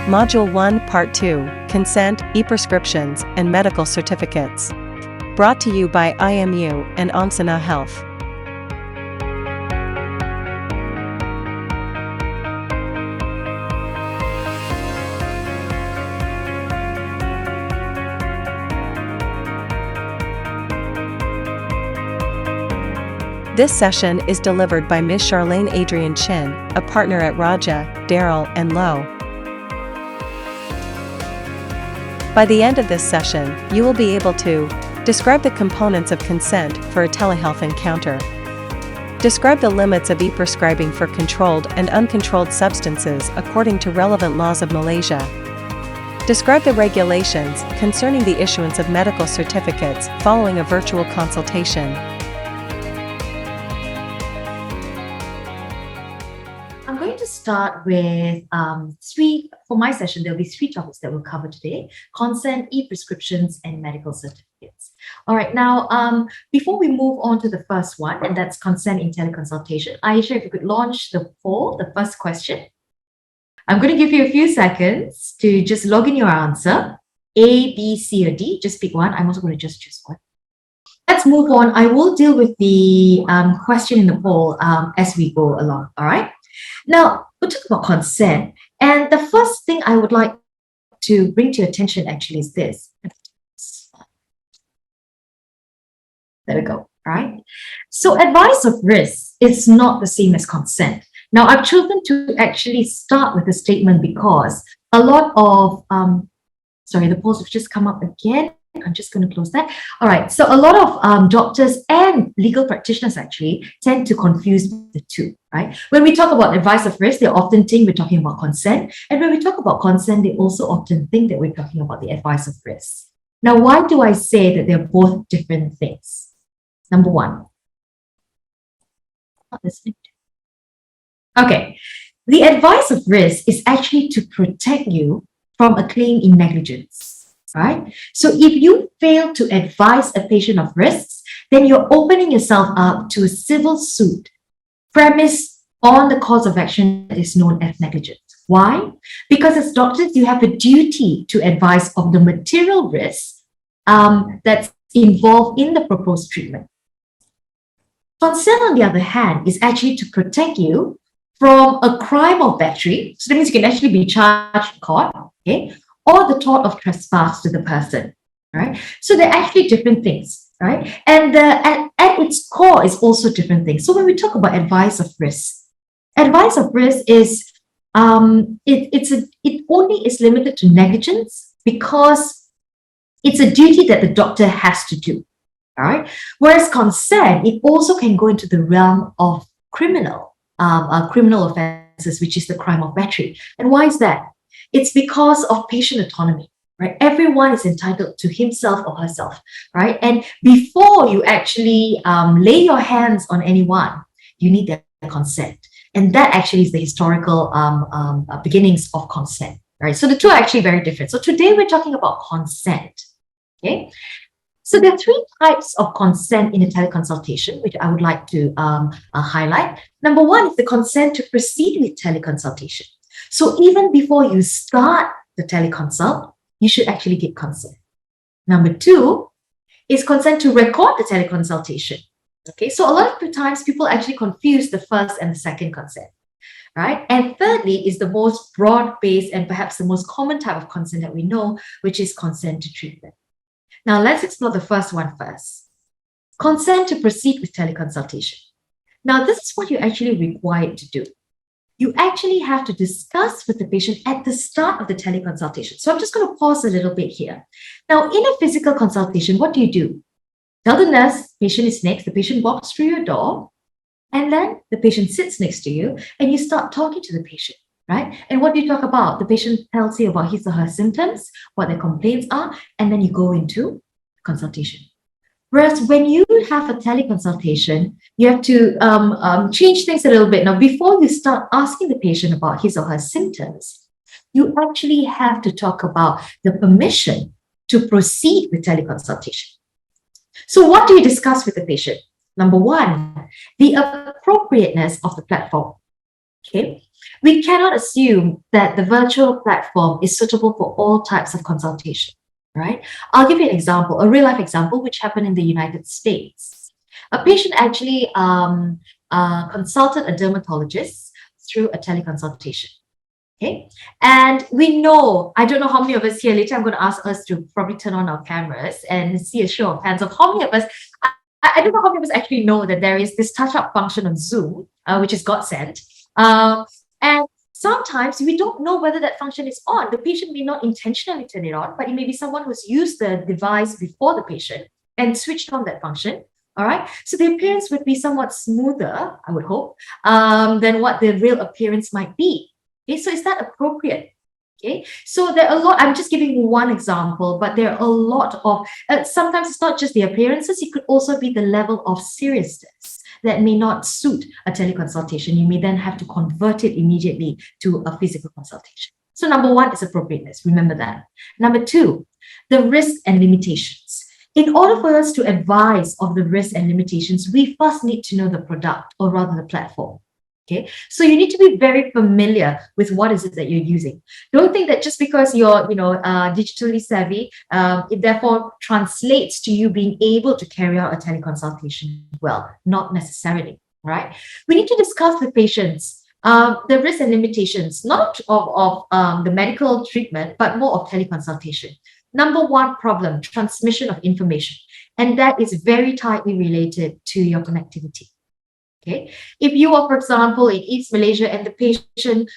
Module 1, Part 2, Consent, E-Prescriptions, and Medical Certificates. Brought to you by IMU and Onsana Health. This session is delivered by Ms. Charlene Adrian Chin, a partner at Raja, Darrell & Lowe. By the end of this session, you will be able to describe the components of consent for a telehealth encounter, describe the limits of e-prescribing for controlled and uncontrolled substances according to relevant laws of Malaysia, describe the regulations concerning the issuance of medical certificates following a virtual consultation. I'm going to start with for my session, there'll be three topics that we'll cover today: consent, e-prescriptions, and medical certificates. All right, now, before we move on to the first one, and that's consent in teleconsultation, Aisha, if you could launch the poll, the first question. I'm going to give you a few seconds to just log in your answer, A, B, C, or D. Just pick one. I'm also going to just choose one. Let's move on. I will deal with the question in the poll as we go along, all right? Now, we'll talk about consent. And the first thing I would like to bring to your attention actually is this. There we go, all right? So advice of risk is not the same as consent. Now, I've chosen to actually start with a statement because a lot of, the polls have just come up again. I'm just going to close that. All right. So a lot of doctors and legal practitioners actually tend to confuse the two, right? When we talk about advice of risk, they often think we're talking about consent. And when we talk about consent, they also often think that we're talking about the advice of risk. Now, why do I say that they're both different things? Number one. Not listening. Okay. The advice of risk is actually to protect you from a claim in negligence. Right? So if you fail to advise a patient of risks, then you're opening yourself up to a civil suit premised on the cause of action that is known as negligence. Why? Because as doctors, you have a duty to advise of the material risks that's involved in the proposed treatment. Consent, on the other hand, is actually to protect you from a crime of battery. So that means you can actually be charged in court, okay? Or the tort of trespass to the person, right? So they're actually different things, right? And at its core is also different things. So when we talk about advice of risk is it only is limited to negligence because it's a duty that the doctor has to do, all right? Whereas consent, it also can go into the realm of criminal offenses, which is the crime of battery. And why is that? It's because of patient autonomy, right? Everyone is entitled to himself or herself, right? And before you actually lay your hands on anyone, you need their consent. And that actually is the historical beginnings of consent, right? So the two are actually very different. So today we're talking about consent, okay? So there are three types of consent in a teleconsultation, which I would like to highlight. Number one is the consent to proceed with teleconsultation. So even before you start the teleconsult, you should actually get consent. Number two is consent to record the teleconsultation. Okay, so a lot of the times people actually confuse the first and the second consent, right? And thirdly is the most broad-based and perhaps the most common type of consent that we know, which is consent to treatment. Now let's explore the first one first. Consent to proceed with teleconsultation. Now this is what you're actually required to do. You actually have to discuss with the patient at the start of the teleconsultation. So I'm just going to pause a little bit here. Now, in a physical consultation, what do? Tell the nurse, patient is next, the patient walks through your door, and then the patient sits next to you, and you start talking to the patient, right? And what do you talk about? The patient tells you about his or her symptoms, what their complaints are, and then you go into consultation. Whereas when you have a teleconsultation, you have to change things a little bit. Now, before you start asking the patient about his or her symptoms, you actually have to talk about the permission to proceed with teleconsultation. So what do you discuss with the patient? Number one, the appropriateness of the platform. Okay, we cannot assume that the virtual platform is suitable for all types of consultation, right? I'll give you an example, a real life example, which happened in the United States. A patient actually consulted a dermatologist through a teleconsultation. Okay. And we know, I don't know how many of us here, later I'm going to ask us to probably turn on our cameras and see a show of hands of how many of us, I don't know how many of us actually know that there is this touch-up function on Zoom, which is godsend. And sometimes we don't know whether that function is on. The patient may not intentionally turn it on, but it may be someone who's used the device before the patient and switched on that function. All right. So the appearance would be somewhat smoother, I would hope, than what the real appearance might be. Okay, so is that appropriate? Okay, so there are a lot, I'm just giving one example, but there are a lot of, sometimes it's not just the appearances, it could also be the level of seriousness that may not suit a teleconsultation. You may then have to convert it immediately to a physical consultation. So number one is appropriateness, remember that. Number two, the risks and limitations. In order for us to advise of the risks and limitations, we first need to know the product, or rather the platform. Okay, so you need to be very familiar with what is it that you're using. Don't think that just because you're, digitally savvy, it therefore translates to you being able to carry out a teleconsultation well. Not necessarily, right? We need to discuss with patients the risks and limitations, not of the medical treatment, but more of teleconsultation. Number one problem, transmission of information, and that is very tightly related to your connectivity. Okay, if you are, for example, in East Malaysia and the patient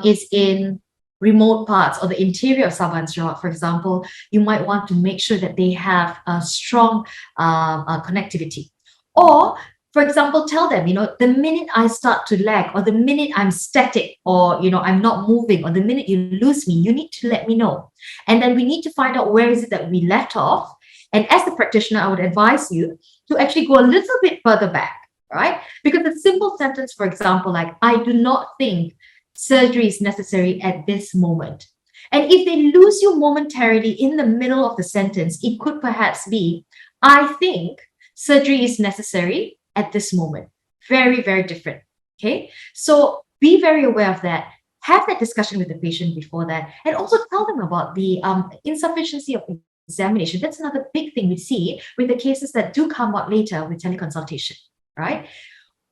is in remote parts or the interior of Sabah and Sarawak, for example, you might want to make sure that they have a strong connectivity. Or, for example, tell them, the minute I start to lag, or the minute I'm static, or, I'm not moving, or the minute you lose me, you need to let me know. And then we need to find out where is it that we left off. And as a practitioner, I would advise you to actually go a little bit further back. Right? Because a simple sentence, for example, like, I do not think surgery is necessary at this moment. And if they lose you momentarily in the middle of the sentence, it could perhaps be, I think surgery is necessary at this moment. Very, very different. Okay. So be very aware of that. Have that discussion with the patient before that. And also tell them about the insufficiency of examination. That's another big thing we see with the cases that do come out later with teleconsultation. Right?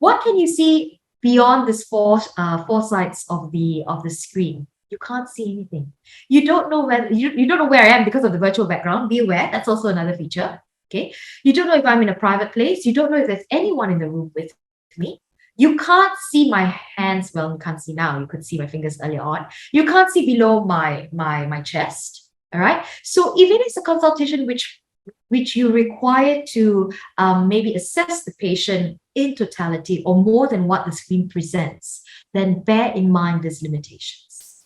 What can you see beyond this four sides of the screen? You can't see anything. You don't know where you don't know where I am because of the virtual background. Be aware, that's also another feature. Okay. You don't know if I'm in a private place. You don't know if there's anyone in the room with me. You can't see my hands. Well, you can't see now. You could see my fingers earlier on. You can't see below my chest. All right. So even if it's a consultation which you require to maybe assess the patient in totality or more than what the screen presents, then bear in mind these limitations.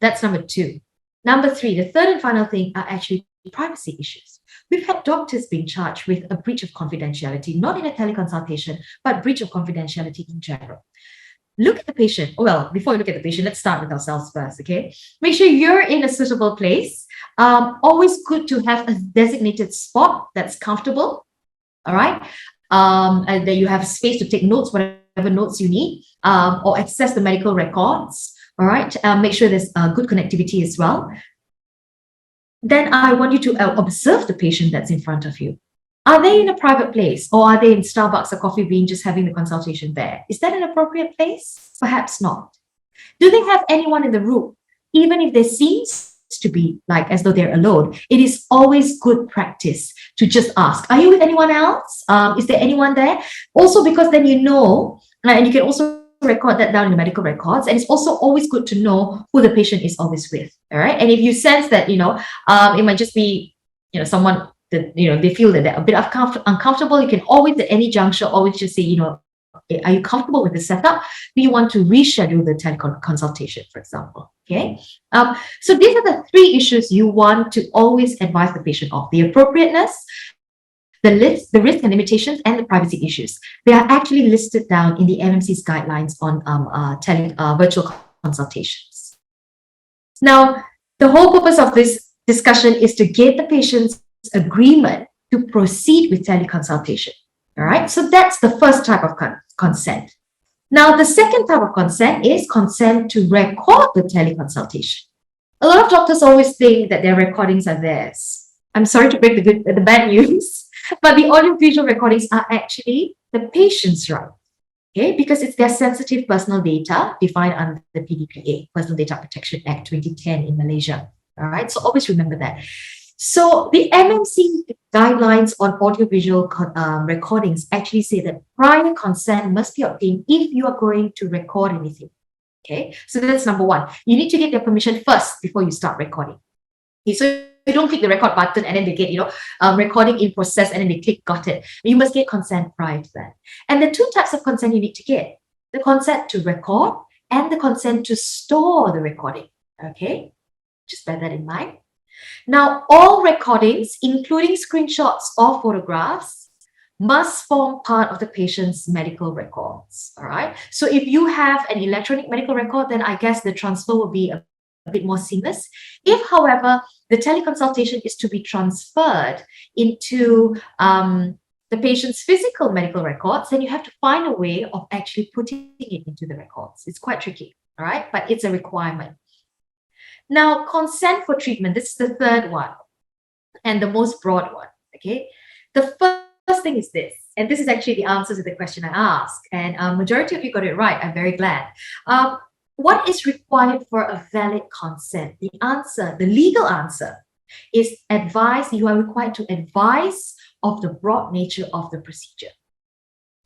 That's number two. Number three, the third and final thing are actually privacy issues. We've had doctors being charged with a breach of confidentiality, not in a teleconsultation, but breach of confidentiality in general. Look at the patient. Well, before we look at the patient, let's start with ourselves first, okay? Make sure you're in a suitable place. Always good to have a designated spot that's comfortable, all right? And that you have space to take notes, whatever notes you need, or access the medical records, all right? Make sure there's good connectivity as well. Then I want you to observe the patient that's in front of you. Are they in a private place, or are they in Starbucks or Coffee Bean just having the consultation there? Is that an appropriate place? Perhaps not. Do they have anyone in the room? Even if there seems to be like as though they're alone, it is always good practice to just ask, are you with anyone else? Is there anyone there? Also, because then you know, and you can also record that down in the medical records. And it's also always good to know who the patient is always with. All right. And if you sense that, it might just be, someone that, they feel that they're a bit uncomfortable, you can always at any juncture always just say, are you comfortable with the setup? Do you want to reschedule the teleconsultation, for example? Okay. So these are the three issues you want to always advise the patient of: the appropriateness, the risk and limitations, and the privacy issues. They are actually listed down in the MMC's guidelines on virtual consultations. Now, the whole purpose of this discussion is to get the patient's agreement to proceed with teleconsultation. All right, so that's the first type of consent. Now, the second type of consent is consent to record the teleconsultation. A lot of doctors always think that their recordings are theirs. I'm sorry to break the bad news, but the audio-visual recordings are actually the patient's right. Okay, because it's their sensitive personal data defined under the PDPA, Personal Data Protection Act 2010 in Malaysia. All right, so always remember that. So the MMC guidelines on audiovisual recordings actually say that prior consent must be obtained if you are going to record anything. Okay, so that's number one. You need to get their permission first before you start recording. Okay, so you don't click the record button and then they get, recording in process and then they click got it. You must get consent prior to that. And the two types of consent you need to get, the consent to record and the consent to store the recording. Okay, just bear that in mind. Now, all recordings, including screenshots or photographs, must form part of the patient's medical records. All right. So if you have an electronic medical record, then I guess the transfer will be a bit more seamless. If, however, the teleconsultation is to be transferred into the patient's physical medical records, then you have to find a way of actually putting it into the records. It's quite tricky, all right? But it's a requirement. Now, consent for treatment, this is the third one and the most broad one, okay? The first thing is this, and this is actually the answer to the question I asked, and majority of you got it right. I'm very glad. What is required for a valid consent? The answer, the legal answer, is advise. You are required to advise of the broad nature of the procedure.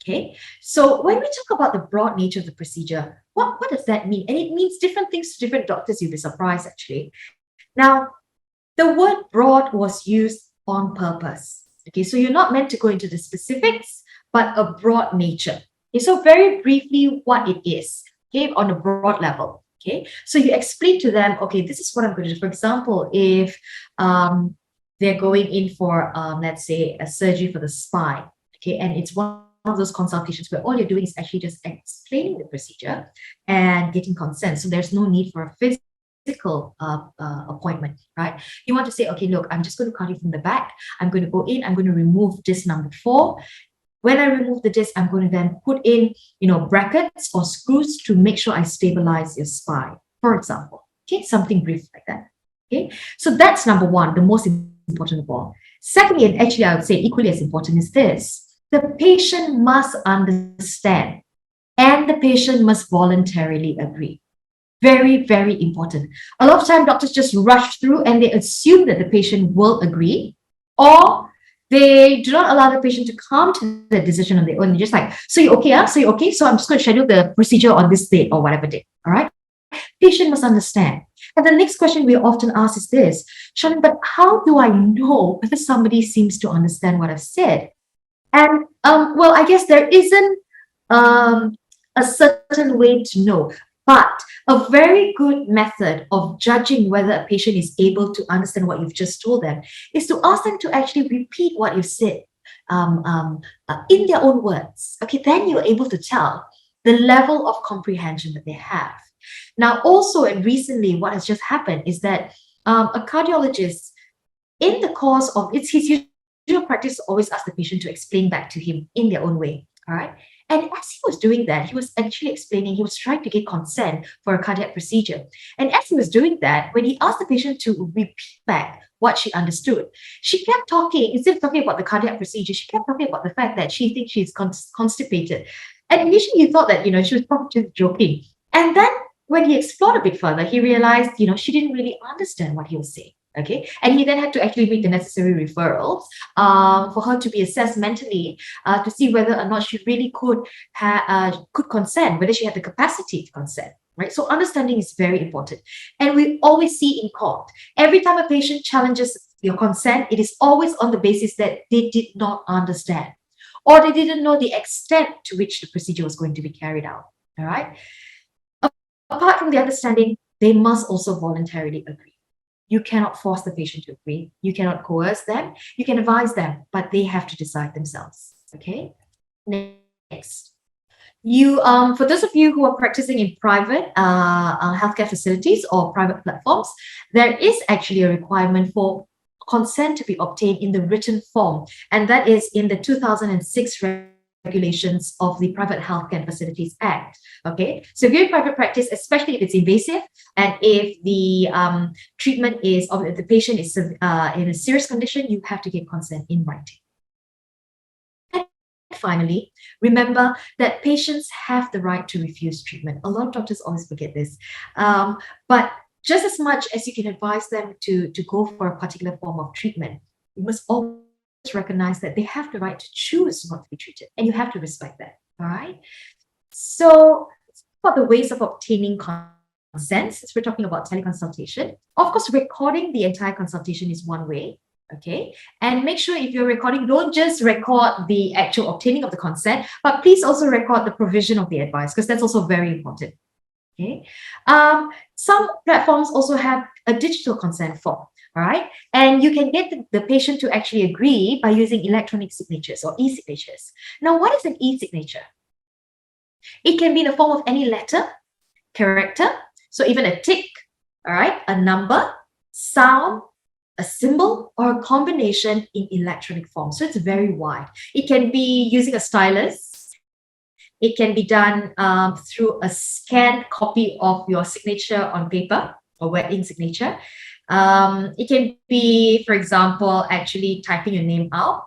Okay, so when we talk about the broad nature of the procedure, what does that mean? And it means different things to different doctors. You'll be surprised, actually. Now, the word broad was used on purpose. Okay, so you're not meant to go into the specifics, but a broad nature. Okay, so very briefly, what it is, okay, on a broad level. Okay, so you explain to them, okay, this is what I'm going to do. For example, if they're going in for, let's say, a surgery for the spine, okay, and it's one of those consultations where all you're doing is actually just explaining the procedure and getting consent. So there's no need for a physical appointment, right? You want to say, okay, look, I'm just going to cut you from the back. I'm going to go in, I'm going to remove disc number 4. When I remove the disc, I'm going to then put in, brackets or screws to make sure I stabilize your spine, for example. Okay, something brief like that. Okay, so that's number one, the most important of all. Secondly, and actually I would say equally as important, is this. The patient must understand and the patient must voluntarily agree. Very, very important. A lot of time doctors just rush through and they assume that the patient will agree, or they do not allow the patient to come to the decision on their own. They're just like, so you okay? So you okay? So I'm just going to schedule the procedure on this date or whatever date. All right. Patient must understand. And the next question we often ask is this, Shannon, but how do I know whether somebody seems to understand what I've said? And well, I guess there isn't a certain way to know, but a very good method of judging whether a patient is able to understand what you've just told them is to ask them to actually repeat what you've said in their own words. Okay, then you're able to tell the level of comprehension that they have. Now, also, and recently, what has just happened is that a cardiologist, in the course of his usual practice, always ask the patient to explain back to him in their own way. All right. And as he was doing that, he was actually explaining, he was trying to get consent for a cardiac procedure. And as he was doing that, when he asked the patient to repeat back what she understood, she kept talking, instead of talking about the cardiac procedure, she kept talking about the fact that she thinks she's constipated. And initially he thought that, she was probably just joking. And then when he explored a bit further, he realized, she didn't really understand what he was saying. Okay, and he then had to actually make the necessary referrals for her to be assessed mentally to see whether or not she really could consent, whether she had the capacity to consent. Right, so understanding is very important, and we always see in court every time a patient challenges your consent, it is always on the basis that they did not understand or they didn't know the extent to which the procedure was going to be carried out. All right. Apart from the understanding, they must also voluntarily agree. You cannot force the patient to agree. You cannot coerce them. You can advise them, but they have to decide themselves. Okay. Next, for those of you who are practicing in private healthcare facilities or private platforms, there is actually a requirement for consent to be obtained in the written form, and that is in the 2006 regulations of the Private Healthcare and Facilities Act. Okay, so if you're in private practice, especially if it's invasive and if the treatment is, or if the patient is in a serious condition, you have to get consent in writing. And finally, remember that patients have the right to refuse treatment. A lot of doctors always forget this, but just as much as you can advise them to go for a particular form of treatment, you must always recognize that they have the right to choose not to be treated, and you have to respect that. All right. So, for the ways of obtaining consent, since we're talking about teleconsultation, of course, recording the entire consultation is one way. Okay, and make sure if you're recording, don't just record the actual obtaining of the consent, but please also record the provision of the advice, because that's also very important. Okay, some platforms also have a digital consent form. All right, and you can get the patient to actually agree by using electronic signatures or e-signatures. Now, what is an e-signature? It can be in the form of any letter, character, so even a tick, all right, a number, sound, a symbol, or a combination in electronic form. So it's very wide. It can be using a stylus. It can be done through a scanned copy of your signature on paper or wet ink signature. It can be, for example, actually typing your name out,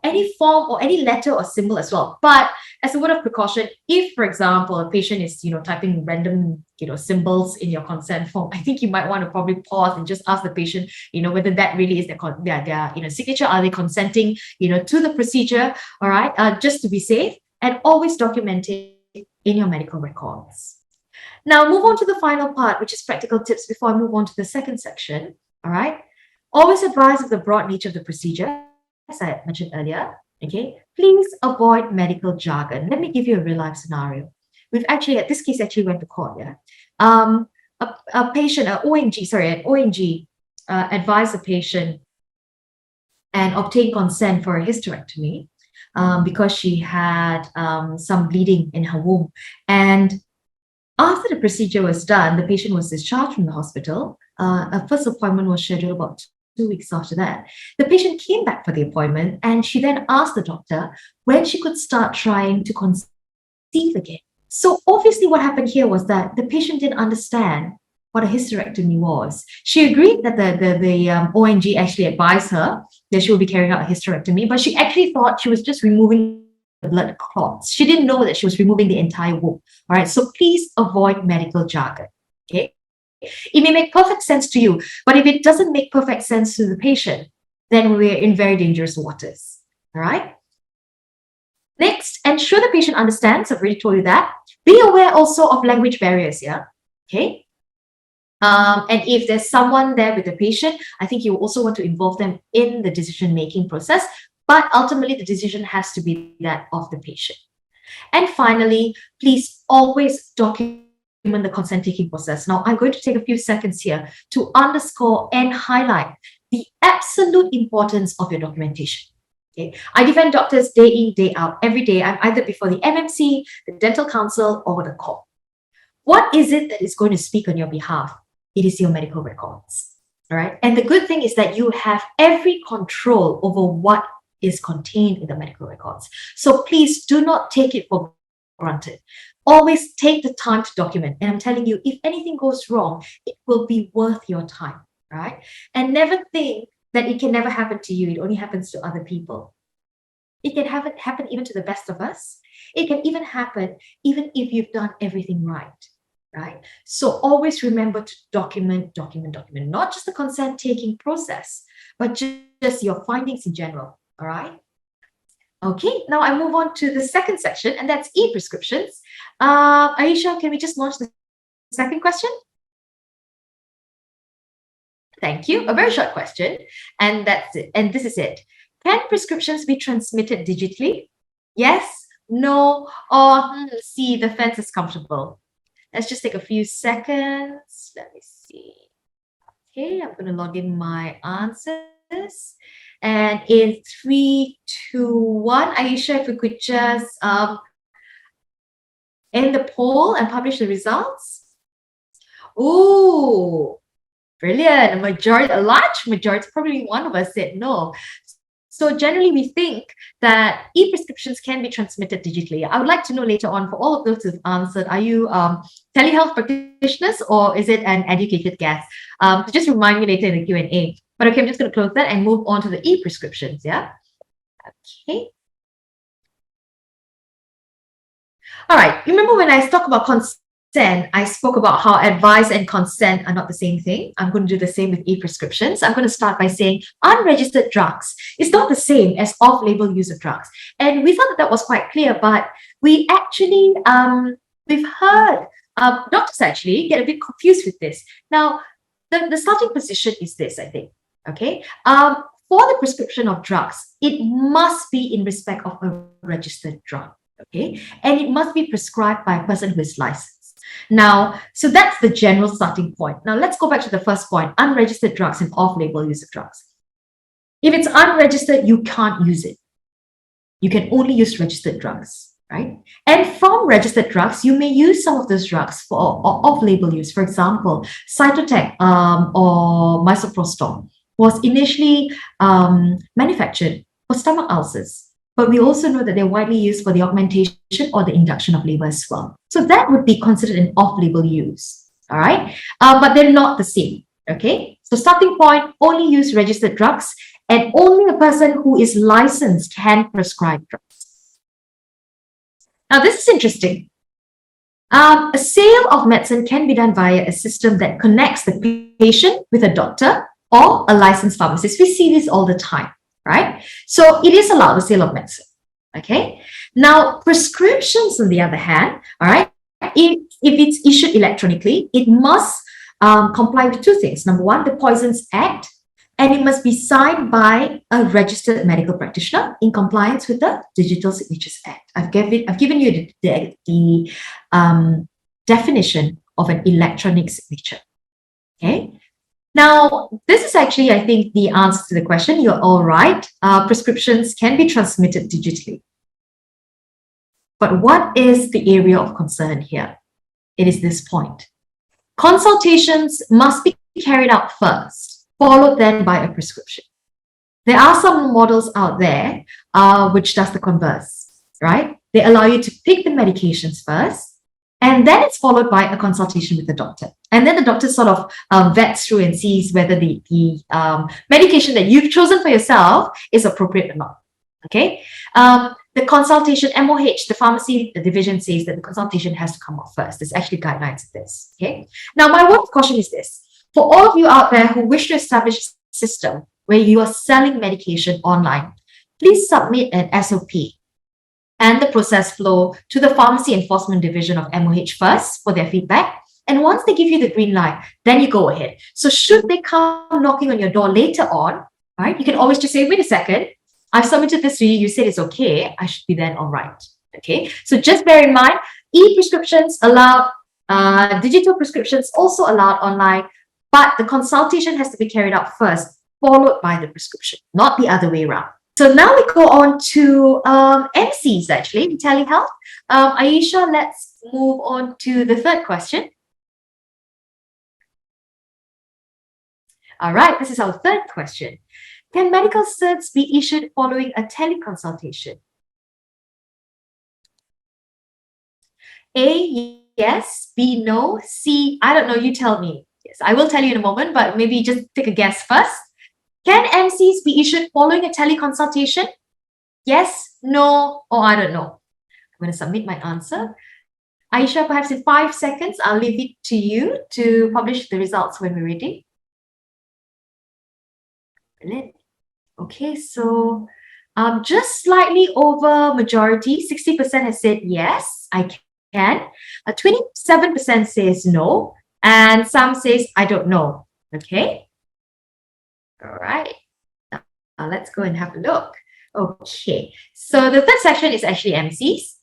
any form or any letter or symbol as well. But as a word of precaution, if, for example, a patient is, typing random, symbols in your consent form, I think you might want to probably pause and just ask the patient, whether that really is their signature. Are they consenting, to the procedure? All right, just to be safe, and always document it in your medical records. Now, move on to the final part, which is practical tips before I move on to the second section. All right. Always advise of the broad nature of the procedure, as I mentioned earlier. Okay. Please avoid medical jargon. Let me give you a real life scenario. This case actually went to court. Yeah. A patient, an ONG advised a patient and obtained consent for a hysterectomy because she had some bleeding in her womb. And after the procedure was done, the patient was discharged from the hospital. A first appointment was scheduled about 2 weeks after that. The patient came back for the appointment, and she then asked the doctor when she could start trying to conceive again. So obviously what happened here was that the patient didn't understand what a hysterectomy was. She agreed that the ONG actually advised her that she would be carrying out a hysterectomy, but she actually thought she was just removing the blood clots. She didn't know that she was removing the entire womb. All right, so please avoid medical jargon. Okay, it may make perfect sense to you, but if it doesn't make perfect sense to the patient, then we're in very dangerous waters. All right. Next, ensure the patient understands. I've already told you that. Be aware also of language barriers. Yeah. Okay. And if there's someone there with the patient, I think you also want to involve them in the decision-making process. But ultimately, the decision has to be that of the patient. And finally, please always document the consent-taking process. Now, I'm going to take a few seconds here to underscore and highlight the absolute importance of your documentation. Okay, I defend doctors day in, day out, every day. I'm either before the MMC, the dental council, or the court. What is it that is going to speak on your behalf? It is your medical records. All right. And the good thing is that you have every control over what is contained in the medical records. So please do not take it for granted. Always take the time to document. And I'm telling you, if anything goes wrong, it will be worth your time, right? And never think that it can never happen to you. It only happens to other people. It can happen even to the best of us. It can even happen even if you've done everything right. Right? So always remember to document, not just the consent-taking process, but just your findings in general. All right? Okay, now I move on to the second section, and that's e-prescriptions. Aisha, can we just launch the second question? Thank you. A very short question, and that's it. And this is it. Can prescriptions be transmitted digitally? Yes, no, or C, the fence is comfortable. Let's just take a few seconds. Let me see. Okay, I'm going to log in my answers. And in 3, 2, 1, Aisha, if we could just end the poll and publish the results. Oh, brilliant. A large majority, probably one of us said no. So generally, we think that e-prescriptions can be transmitted digitally. I would like to know later on, for all of those who've answered, are you telehealth practitioners or is it an educated guess? So just remind me later in the Q&A. But okay, I'm just going to close that and move on to the e-prescriptions, yeah? Okay. All right, remember when I talk about consent, I spoke about how advice and consent are not the same thing. I'm going to do the same with e-prescriptions. I'm going to start by saying unregistered drugs is not the same as off-label use of drugs. And we thought that that was quite clear, but we actually, we've heard doctors actually get a bit confused with this. Now, the starting position is this, I think, okay? For the prescription of drugs, it must be in respect of a registered drug. Okay, and it must be prescribed by a person who is licensed. Now, so that's the general starting point. Now, let's go back to the first point, unregistered drugs and off-label use of drugs. If it's unregistered, you can't use it. You can only use registered drugs, right? And from registered drugs, you may use some of those drugs for off-label use. For example, Cytotec or misoprostol was initially manufactured for stomach ulcers. But we also know that they're widely used for the augmentation or the induction of labor as well. So that would be considered an off-label use, all right? But they're not the same, okay? So starting point, only use registered drugs and only a person who is licensed can prescribe drugs. Now, this is interesting. A sale of medicine can be done via a system that connects the patient with a doctor or a licensed pharmacist. We see this all the time. Right? So it is allowed, the sale of medicine. Okay. Now, prescriptions, on the other hand, all right, if it's issued electronically, it must comply with two things. Number one, the Poisons Act, and it must be signed by a registered medical practitioner in compliance with the Digital Signatures Act. I've given you the definition of an electronic signature. Okay. Now, this is actually, I think, the answer to the question. You're all right. Prescriptions can be transmitted digitally. But what is the area of concern here? It is this point. Consultations must be carried out first, followed then by a prescription. There are some models out there which does the converse, right? They allow you to pick the medications first, and then it's followed by a consultation with the doctor. And then the doctor sort of vets through and sees whether the medication that you've chosen for yourself is appropriate or not. Okay. The consultation, MOH, the pharmacy, the division says that the consultation has to come up first. There's actually guidelines of this. Okay. Now, my word of caution is this. For all of you out there who wish to establish a system where you are selling medication online, please submit an SOP and the process flow to the Pharmacy Enforcement Division of MOH first for their feedback. And once they give you the green light, then you go ahead. So should they come knocking on your door later on, right, you can always just say, wait a second, I've submitted this to you, you said it's okay, I should be then all right. Okay, so just bear in mind, e-prescriptions allowed, digital prescriptions also allowed online, but the consultation has to be carried out first, followed by the prescription, not the other way around. So now we go on to MCs actually in telehealth. Aisha, let's move on to the third question. All right, this is our third question. Can medical certs be issued following a teleconsultation? A, yes. B, no. C, I don't know, you tell me. Yes, I will tell you in a moment, but maybe just take a guess first. Can MCs be issued following a teleconsultation? Yes, no, or I don't know. I'm going to submit my answer. Aisha, perhaps in 5 seconds, I'll leave it to you to publish the results when we're ready. Brilliant. Okay, so just slightly over majority, 60% has said yes, I can. 27% says no, and some says I don't know. Okay. All right, now let's go and have a look. Okay, so the third section is actually MCs.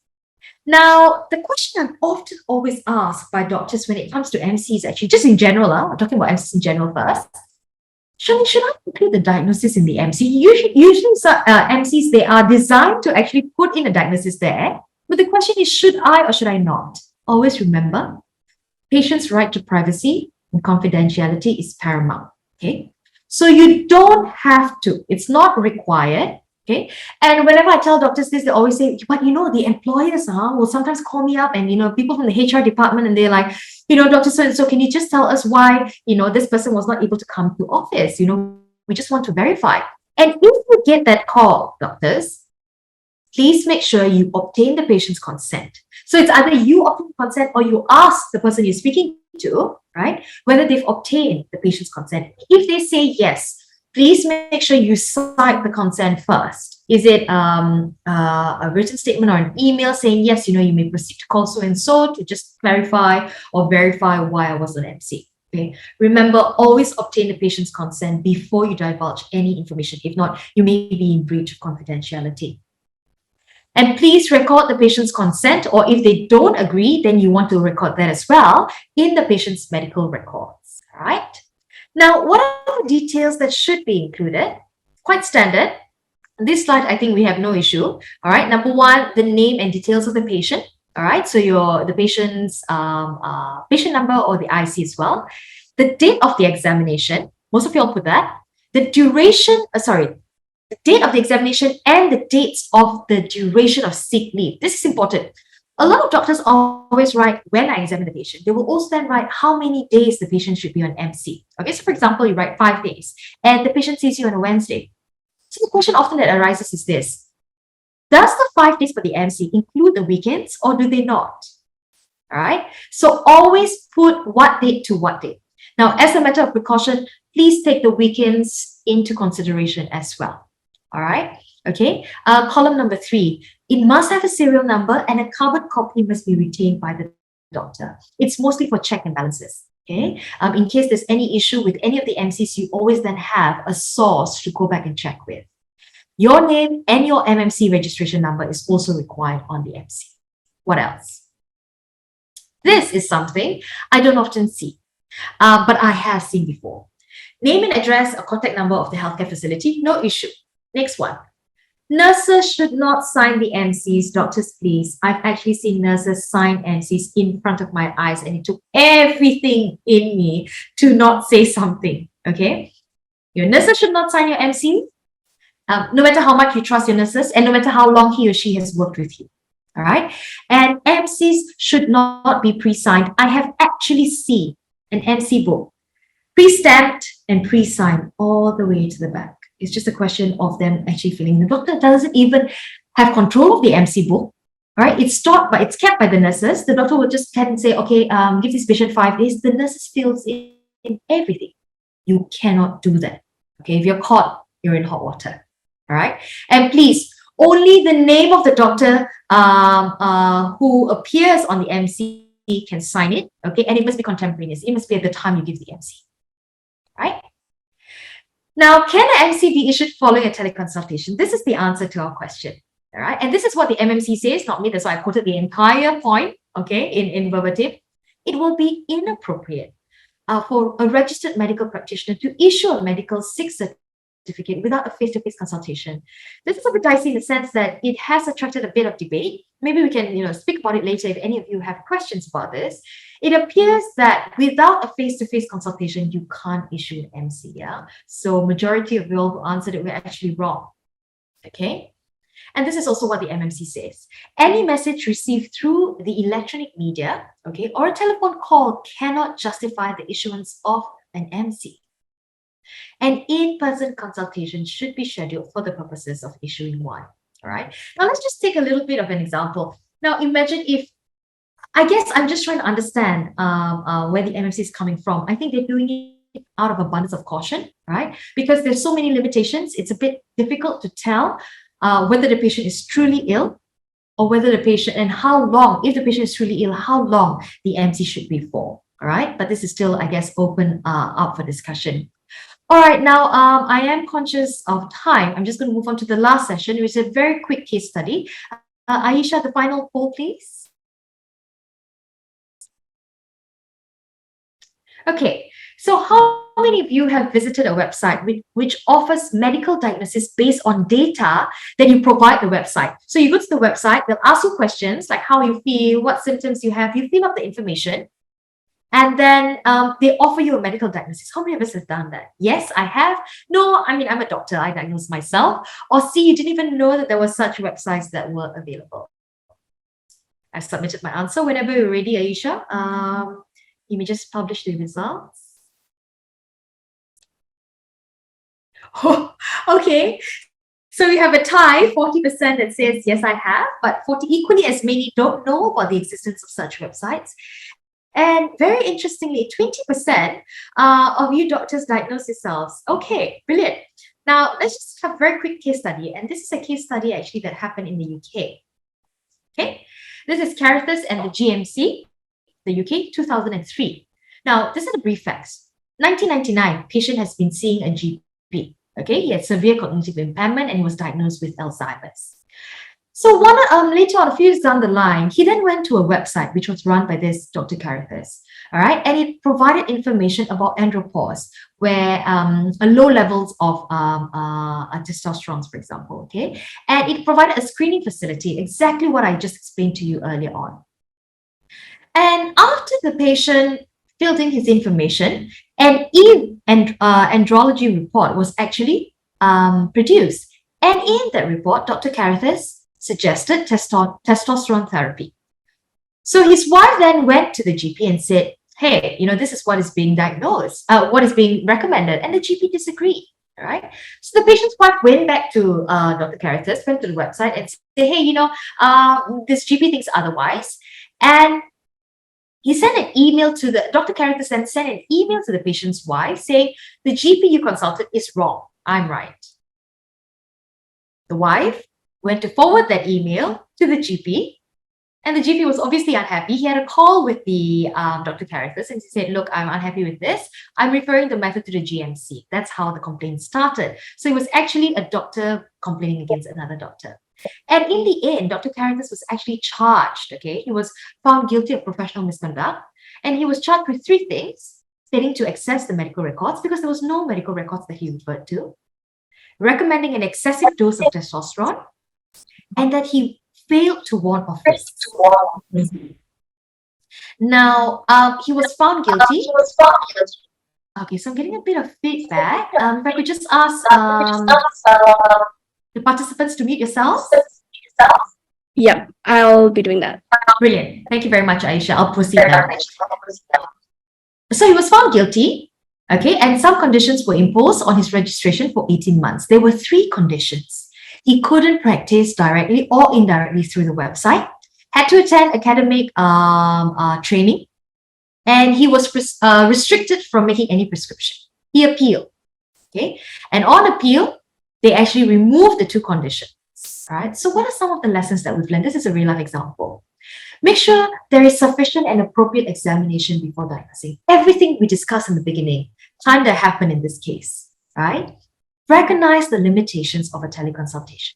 Now, the question I'm often always asked by doctors when it comes to MCs, actually, just in general, I'm talking about MCs in general first. Should I include the diagnosis in the MC? Usually MCs, they are designed to actually put in a diagnosis there. But the question is, should I or should I not? Always remember, patients' right to privacy and confidentiality is paramount. Okay. So you don't have to. It's not required. Okay. And whenever I tell doctors this, they always say, but the employers will sometimes call me up and, people from the HR department, and they're like, Dr. So can you just tell us why, this person was not able to come to office? We just want to verify. And if you get that call, doctors, please make sure you obtain the patient's consent. So it's either you obtain consent or you ask the person you're speaking to, right, whether they've obtained the patient's consent. If they say yes, please make sure you cite the consent first. Is it a written statement or an email saying, yes, you may proceed to call so and so to just clarify or verify why I was an MC. Okay. Remember, always obtain the patient's consent before you divulge any information. If not, you may be in breach of confidentiality. And please record the patient's consent, or if they don't agree, then you want to record that as well in the patient's medical records. All right. Now, what are the details that should be included? Quite standard. This slide, I think we have no issue. All right. Number one, the name and details of the patient. All right. So the patient's patient number or the IC as well. The date of the examination. Most of you all put that. The duration. The date of the examination and the dates of the duration of sick leave. This is important. A lot of doctors always write when I examine the patient. They will also then write how many days the patient should be on MC. Okay, so for example, you write 5 days and the patient sees you on a Wednesday. So the question often that arises is this: does the 5 days for the MC include the weekends or do they not? All right, so always put what date to what date. Now, as a matter of precaution, please take the weekends into consideration as well. All right. Okay. Column number 3. It must have a serial number and a carbon copy must be retained by the doctor. It's mostly for check and balances. Okay. In case there's any issue with any of the MCs, you always then have a source to go back and check with. Your name and your MMC registration number is also required on the MC. What else? This is something I don't often see, but I have seen before. Name and address or contact number of the healthcare facility, no issue. Next one. Nurses should not sign the MCs. Doctors, please. I've actually seen nurses sign MCs in front of my eyes, and it took everything in me to not say something. Okay? Your nurses should not sign your MC, no matter how much you trust your nurses and no matter how long he or she has worked with you. All right? And MCs should not be pre-signed. I have actually seen an MC book pre-stamped and pre-signed all the way to the back. It's just a question of them actually filling. The doctor doesn't even have control of the MC book, right? It's stored, but it's kept by the nurses. The doctor will just can say, okay, give this patient 5 days. The nurses fills in everything. You cannot do that. Okay, if you're caught, you're in hot water. All right, and please, only the name of the doctor who appears on the MC can sign it. Okay, and it must be contemporaneous. It must be at the time you give the MC. Right? Now, can an MC be issued following a teleconsultation? This is the answer to our question. All right. And this is what the MMC says, not me. That's why I quoted the entire point, okay, in verbatim. It will be inappropriate for a registered medical practitioner to issue a medical sick certificate without a face-to-face consultation. This is a bit dicey in the sense that it has attracted a bit of debate. Maybe we can, speak about it later if any of you have questions about this. It appears that without a face-to-face consultation, you can't issue an MC. Yeah. So majority of you all who answered it were actually wrong. Okay. And this is also what the MMC says. Any message received through the electronic media, okay, or a telephone call cannot justify the issuance of an MC. An in-person consultation should be scheduled for the purposes of issuing one. All right. Now let's just take a little bit of an example. Now imagine if, I guess I'm just trying to understand where the MMC is coming from. I think they're doing it out of abundance of caution, right? Because there's so many limitations. It's a bit difficult to tell whether the patient is truly ill or whether the patient, and how long, if the patient is truly ill, how long the MC should be for. All right. But this is still, I guess, open up for discussion. All right, now I am conscious of time. I'm just going to move on to the last session, which is a very quick case study. Aisha, the final poll, please. Okay, so how many of you have visited a website which offers medical diagnosis based on data that you provide the website? So you go to the website, they'll ask you questions like how you feel, what symptoms you have, you fill up the information. And then they offer you a medical diagnosis. How many of us have done that? Yes, I have. No, I mean, I'm a doctor. I diagnose myself. Or C, you didn't even know that there were such websites that were available. I've submitted my answer. Whenever you're ready, Aisha, you may just publish the results. Oh, okay. So we have a tie, 40% that says, yes, I have, but 40 equally as many don't know about the existence of such websites. And very interestingly, 20% of you doctors diagnose yourselves. Okay, brilliant. Now, let's just have a very quick case study. And this is a case study actually that happened in the UK. Okay, this is Caritas and the GMC, the UK, 2003. Now, this is the brief facts. 1999, patient has been seeing a GP. Okay, he had severe cognitive impairment and he was diagnosed with Alzheimer's. So later on, a few years down the line, he then went to a website which was run by this Dr. Caritas, all right, and it provided information about andropause, where low levels of testosterone, for example, okay, and it provided a screening facility, exactly what I just explained to you earlier on. And after the patient filled in his information, an andrology report was actually produced, and in that report, Dr. Caritas suggested testosterone therapy. So his wife then went to the GP and said, hey, this is what is being diagnosed, what is being recommended. And the GP disagreed, all right? So the patient's wife went back to Dr. Caritas, went to the website and said, hey, this GP thinks otherwise. And he sent an email to Dr. Caritas and sent an email to the patient's wife saying, the GP you consulted is wrong. I'm right. The wife went to forward that email to the GP, and the GP was obviously unhappy. He had a call with the Dr. Caritas and he said, look, I'm unhappy with this. I'm referring the matter to the GMC. That's how the complaint started. So it was actually a doctor complaining against another doctor. And in the end, Dr. Caritas was actually charged, okay? He was found guilty of professional misconduct, and he was charged with 3 things: failing to access the medical records because there was no medical records that he referred to, recommending an excessive dose of testosterone, and that he failed to warn of risks. Now, he was found guilty. Okay, so I'm getting a bit of feedback. If I could just ask the participants to mute yourselves. Yep, I'll be doing that. Brilliant. Thank you very much, Aisha. I'll proceed now. So he was found guilty, okay, and some conditions were imposed on his registration for 18 months. There were 3 conditions. He couldn't practice directly or indirectly through the website, had to attend academic training, and he was restricted from making any prescription. He appealed, okay, and on appeal, they actually removed the 2 conditions. All right, so what are some of the lessons that we've learned? This is a real life example. Make sure there is sufficient and appropriate examination before diagnosing. Everything we discussed in the beginning, time that happened in this case, right? Recognize the limitations of a teleconsultation.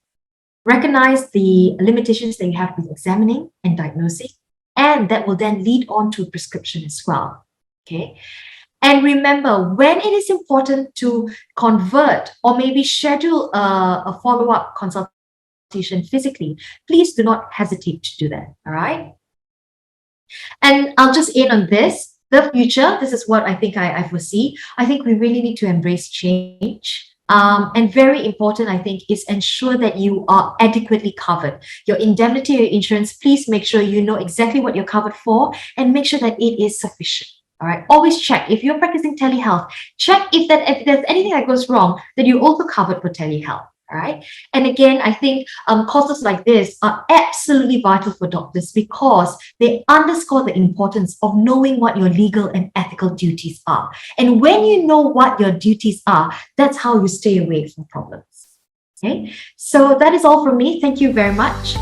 Recognize the limitations that you have with examining and diagnosing, and that will then lead on to prescription as well, okay? And remember, when it is important to convert or maybe schedule a follow-up consultation physically, please do not hesitate to do that, all right? And I'll just end on this. The future, this is what I think I foresee. I think we really need to embrace change. And very important, I think, is ensure that you are adequately covered. Your indemnity or insurance, please make sure you know exactly what you're covered for and make sure that it is sufficient. All right, always check. If you're practicing telehealth, check if there's anything that goes wrong, that you're also covered for telehealth. All right. And again, I think courses like this are absolutely vital for doctors because they underscore the importance of knowing what your legal and ethical duties are. And when you know what your duties are, that's how you stay away from problems. Okay. So that is all from me. Thank you very much.